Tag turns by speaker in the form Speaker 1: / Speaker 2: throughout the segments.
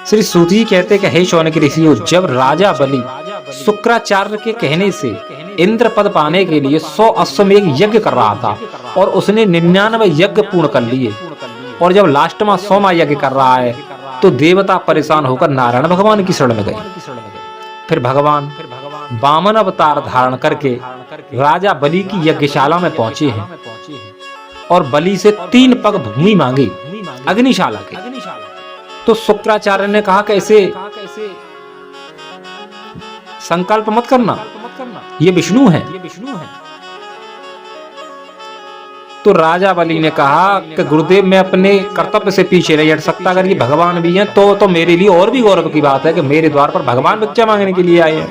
Speaker 1: श्री सूती कहते कि हे शौनक ऋषियों, जब राजा बलि शुक्राचार्य के कहने से इंद्र पद पाने के लिए 100 अश्वमेध यज्ञ कर रहा था और उसने 99 यज्ञ पूर्ण कर लिए, और जब लास्ट में 100वां यज्ञ कर रहा है तो देवता परेशान होकर नारायण भगवान की शरण में गए। फिर भगवान वामन अवतार धारण करके राजा बलि की यज्ञशाला में पहुंचे हैं और बलि से 3 पग भूमि मांगी अग्निशाला के। तो शुक्राचार्य ने कहा कि ऐसे संकल्प मत करना, ये विष्णु है। तो राजा बलि ने कहा कि गुरुदेव, मैं अपने कर्तव्य से पीछे नहीं हट सकता। अगर ये भगवान भी हैं तो मेरे लिए और भी गौरव की बात है कि मेरे द्वार पर भगवान भिक्षा मांगने के लिए आए हैं।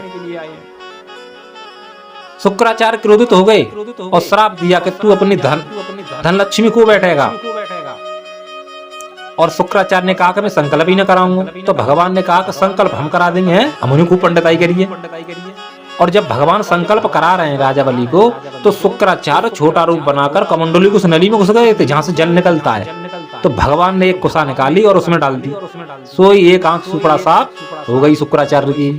Speaker 1: शुक्राचार्य क्रोधित हो गए और श्राप दिया कि तू अपनी धन लक्ष्मी को बैठेगा। और शुक्राचार्य ने कहा कि मैं संकल्प ही न कराऊंगा। तो भगवान ने कहा कि संकल्प हम करा देंगे, हैं हम उन्हीं को पंडिताई करिए। और जब भगवान संकल्प करा रहे हैं राजा बलि को, तो शुक्राचार्य छोटा रूप बनाकर कमंडली को उस नली में घुस गए थे जहां से जल निकलता है। तो भगवान ने एक कुसा निकाली और उसमें डाल दी, सोई एक आंख सुपड़ा साफ हो गई शुक्राचार्य की।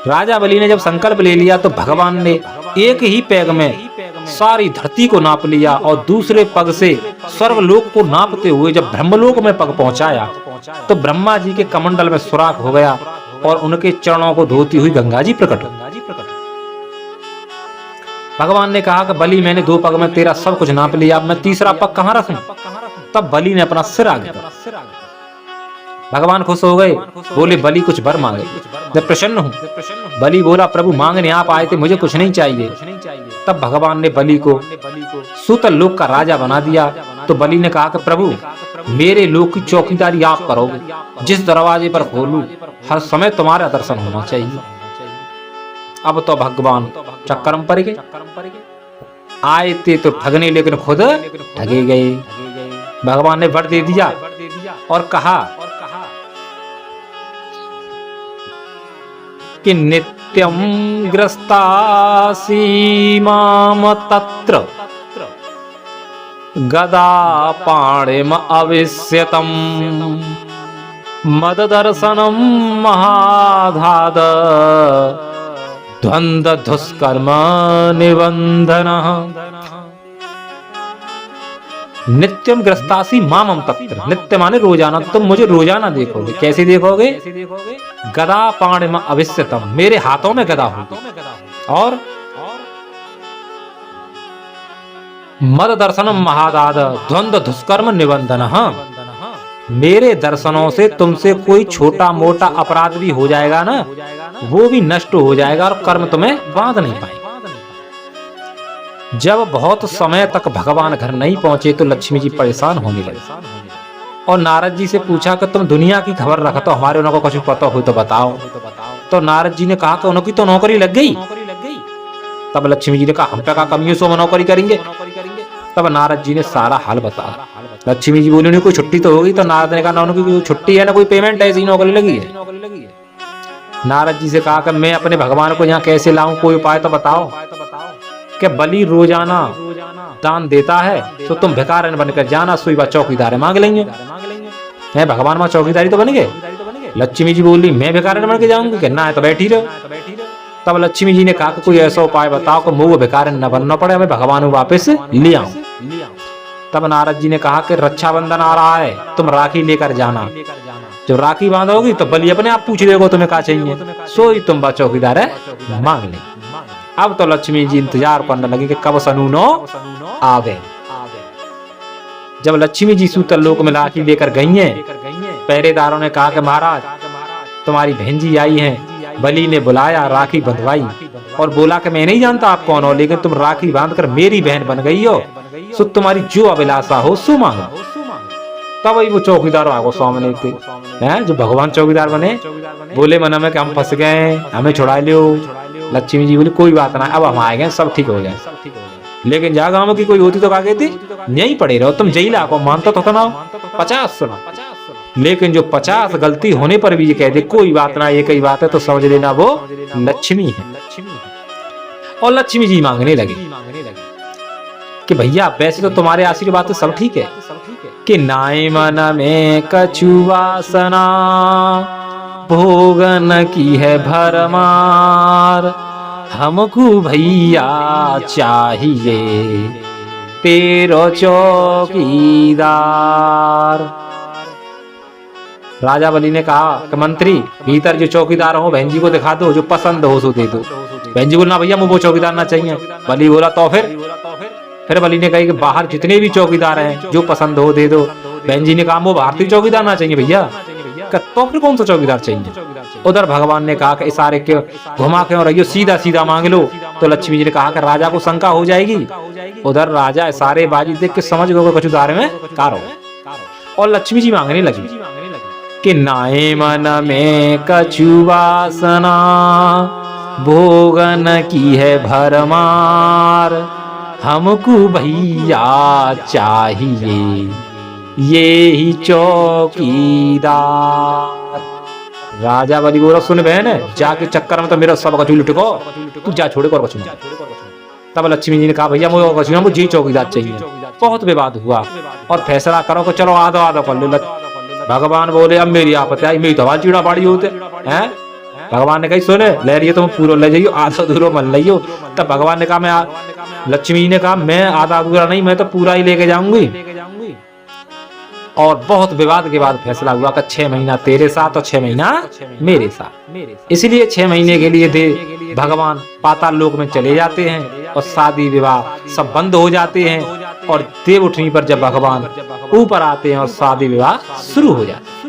Speaker 1: राजा बलि ने जब संकल्प ले लिया तो भगवान ने एक ही पैग में सारी धरती को नाप लिया और दूसरे पग से स्वर्गलोक को नापते हुए जब ब्रह्मलोक में पग पहुंचाया तो ब्रह्मा जी के कमंडल में सुराख हो गया और उनके चरणों को धोती हुई गंगा जी प्रकट। भगवान ने कहा कि बलि, मैंने 2 पग में तेरा सब कुछ नाप लिया, अब मैं तीसरा पग कहां रखूं? तब बलि ने अपना सिर आगे करा। भगवान खुश हो गए, बोले बलि कुछ वर मांगे, मैं प्रसन्न हूं। बलि बोला, प्रभु मांगने आप आए थे, मुझे कुछ नहीं चाहिए। तब भगवान ने बलि को सूतल लोक का राजा बना दिया। तो बलि ने कहा कि प्रभु, मेरे लोक की चौकीदारी आप करोगे, जिस दरवाजे पर खोलूं हर समय तुम्हारा दर्शन होना चाहिए। अब तो भगवान चक्कर में पड़ गए। आए थे तो ठगने, लेकिन खुद ठगे गए। भगवान ने वर दे दिया और कहा कि नित्यं ग्रस्तासि माम तत्र गदा पाणिम अविस्यतम मद दर्शनम महाधाद द्वंद्व दुष्कर्म निबंधनः। नित्यम ग्रस्तासी मामम तत्र, नित्य माने रोजाना, तुम मुझे रोजाना देखोगे। कैसे देखोगे? गदा पाणिम अविस्यतम, मेरे हाथों में गदा होगी, और मद दर्शनम महादाद द्वंद्व दुष्कर्म निबंधनः, मेरे दर्शनों से तुमसे कोई छोटा मोटा अपराध भी हो जाएगा ना, वो भी नष्ट हो जाएगा और कर्म तुम्हें बांध नहीं पाएंगे। जब बहुत समय तक भगवान घर नहीं पहुंचे तो लक्ष्मी जी परेशान होने लगे और नारद जी से पूछा कि तुम दुनिया की खबर रखते हो, हमारे उनको कुछ पता हो तो बताओ। तो नारद जी ने कहा कि उनकी तो नौकरी लग गई। तब लक्ष्मी जी ने कहा, हम पे का कमियों से नौकरी करेंगे। तब नारद जी ने सारा हाल बताया। लक्ष्मी जी बोली, उन्हें कोई छुट्टी तो होगी। तो नारद ने कहा, ना उनकी कोई छुट्टी है ना कोई पेमेंट, ऐसी नौकरी लगी है। नारद जी से कहा कि मैं अपने भगवान को यहाँ कैसे लाऊं, कोई उपाय तो बताओ। कि बलि रोजाना दान देता है तो तुम भिखारन बनकर जाना, सुई बा चौकीदार मांग लेंगे। है भगवान मां चौकीदारी तो बन गए। लक्ष्मी जी बोली, मैं भिखारन बन के जाऊंगी? कहना है तो बैठी रहो। तब लक्ष्मी जी ने कहा कि कोई ऐसा उपाय बताओ कि मुझे भिखारन न बनना पड़े, हमें भगवान को वापस ले आऊं। तब नारद जी ने कहा कि रक्षाबंधन आ रहा है, तुम राखी लेकर जाना। जब राखी बांधोगी तो बलि अपने आप पूछ लेगा तुम्हें क्या चाहिए, सोई तुम बा चौकीदार है मांग ले। अब तो लक्ष्मी जी इंतजार करने लगी कि कब सनूनो आवे। जब लक्ष्मी जी सूतल लोक में राखी लेकर गई हैं, पहरेदारों ने कहा कि महाराज तुम्हारी बहन जी आई हैं। बलि ने बुलाया, राखी बंधवाई और बोला कि मैं नहीं जानता आप कौन हो, लेकिन तुम राखी बांधकर मेरी बहन बन गई हो, सो तुम्हारी जो अभिलाषा हो सो मांगो। तब वही वो चौकीदार आगो सामने थे, हैं जो भगवान चौकीदार बने। बोले मन में कि हम फंस गए, हमें छुड़ा लो। लक्ष्मी जी बोली, कोई बात ना, अब हम आए गए, सब ठीक हो जाए। लेकिन जा गांव की कोई होती तो क्या कहती, यहीं पड़े रहो तुम, जैला को मानता तो ना 50 सुना। लेकिन जो 50 गलती होने पर भी ये कह दे कोई बात ना, ये कई बात है, तो समझ लेना वो लक्ष्मी है। और लक्ष्मी जी मांगने लगे कि भैया वैसे तो तुम्हारे आशीर्वाद से सब ठीक है, कि नाई मन में कछु वासना, भोगन की है भरमार। हमको भैया चाहिए तेरो चौकीदार। राजा बलि ने कहा कि मंत्री, भीतर जो चौकीदार हो बहन जी को दिखा दो, जो पसंद हो सो दे दो। बहन जी बोला भैया मुझे वो चौकीदार ना चाहिए। बलि बोला तो फिर बलि ने कहा कि बाहर जितने भी चौकीदार हैं जो पसंद हो दे दो। बहन जी ने कहा वो भारतीय चौकीदार ना चाहिए भैया। तो फिर कौन सा चौकीदार चाहिए? उधर भगवान ने कहा कि इशारे के घुमा क्यों रही हो, सीधा सीधा मांग लो। तो लक्ष्मी जी ने कहा कि राजा को शंका हो जाएगी। उधर राजा इशारे बाजी देख के समझ गए कुछ दार में कार हो, और लक्ष्मी जी मांगने लगी कि नाए मन में कछु वासना, भोगन की है भरमार। हमको भैया चाहिए ये ही चौकीदार। राजा बलि बोला सुन बहन, जाके चक्कर में तो मेरा सब कछु लुटको, तू जा छोड़े कर कछु। तब लक्ष्मी जी ने कहा भैया मुझे चौकीदार चाहिए। बहुत विवाद हुआ और फैसला करो कि चलो आधो आधो कर लो। भगवान बोले अब मेरी आपत्ति आई, मेरी तो आवाज चीड़ा बाड़ी होते हैं। भगवान ने कही सुने ले रही तुम पूरा ले जाइयो, आधा अधूरो मत लियो। तब भगवान ने कहा लक्ष्मी जी ने कहा मैं आधा अधूरा नहीं, मैं तो पूरा ही लेके जाऊंगी। और बहुत विवाद के बाद फैसला हुआ कि 6 महीना तेरे साथ और 6 महीना मेरे साथ। इसलिए 6 महीने के लिए भगवान पाताल लोक में चले जाते हैं और शादी विवाह सब बंद हो जाते हैं। और देव उठनी पर जब भगवान ऊपर आते हैं और शादी विवाह शुरू हो जाते हैं।